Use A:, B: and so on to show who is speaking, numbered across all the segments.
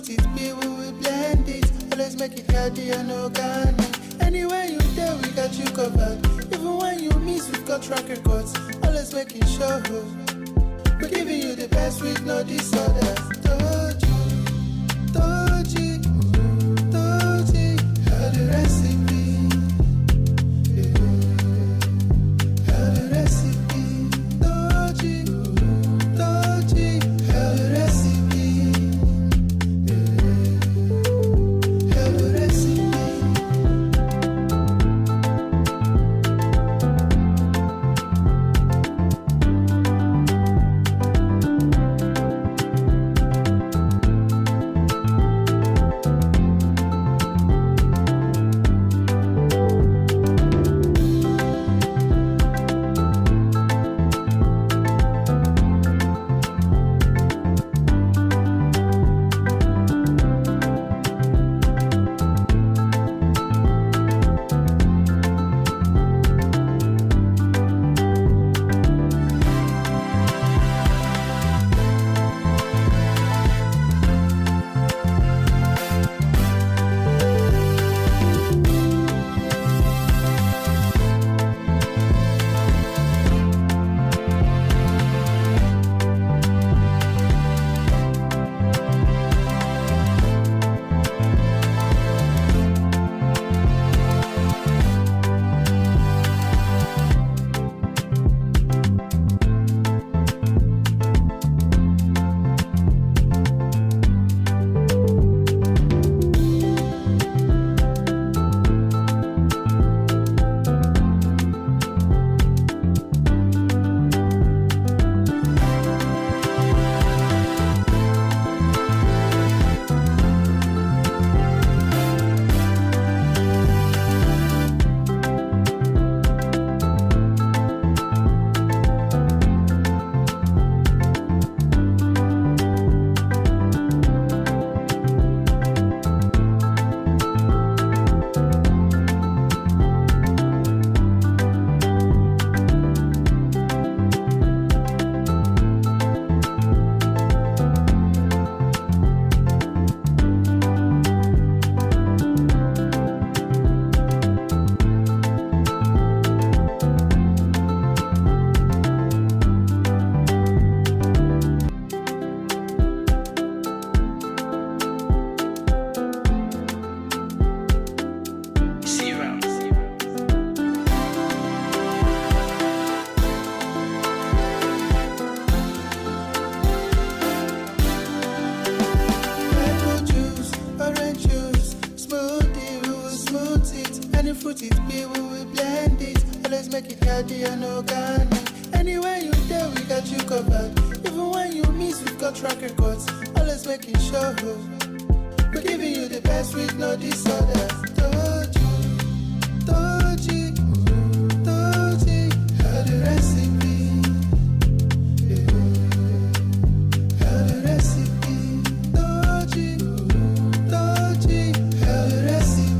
A: fruit it be, we will blend it. Always make it healthy and organic. Anywhere you there, we got you covered. Even when you miss, we've got track records. Always making sure we're giving you the best with no disorders. Toji, how the recipe. How the recipe. Toji, how the recipe. How the recipe. Fruit it be, we will blend it. Always make it healthy and organic. Anywhere you there, we got you covered. Even when you miss, we've got track records. Always making sure we're giving you the best with no disorders. Toji, how the recipe. How the recipe. Toji, how the recipe.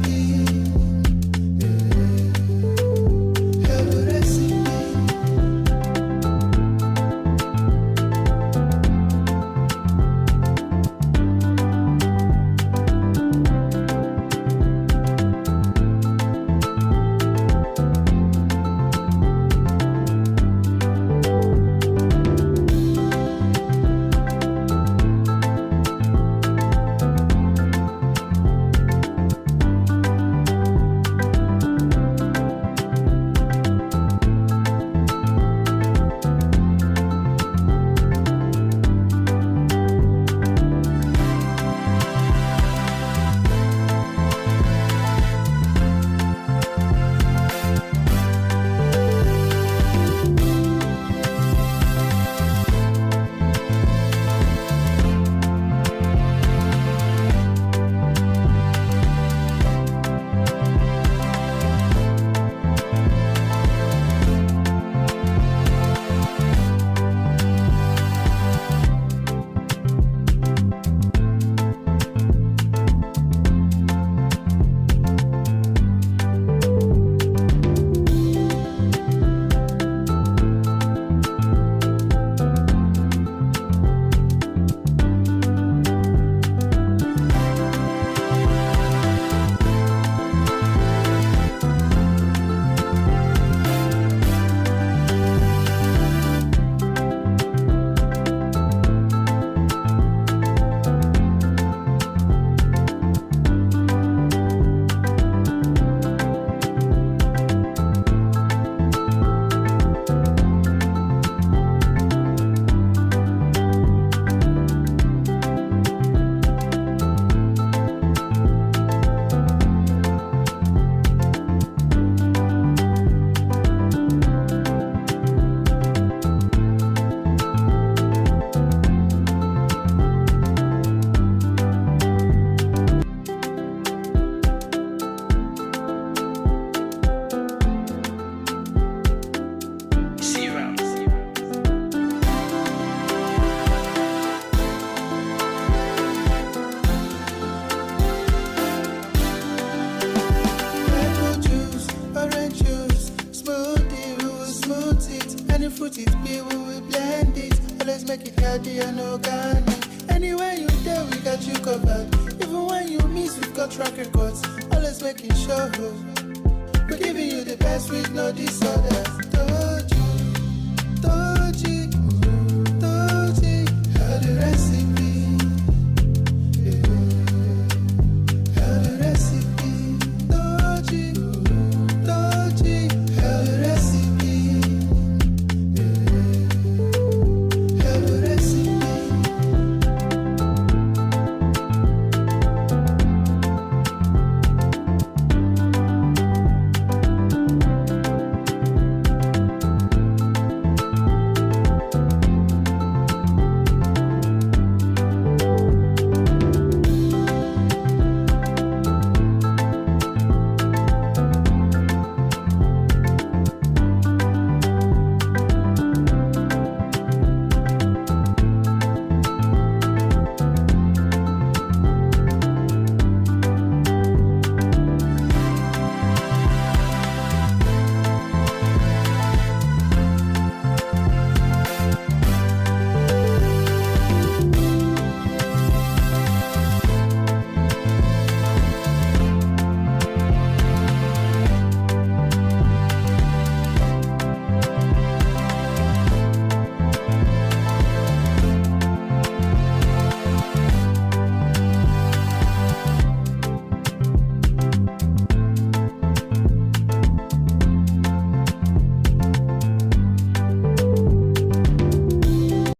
A: Any fruit it be, we will blend it. Always make it healthy and organic. Anywhere you there, we got you covered. Even when you miss, we've got track records. Always making sure we're giving you the best with no disorder.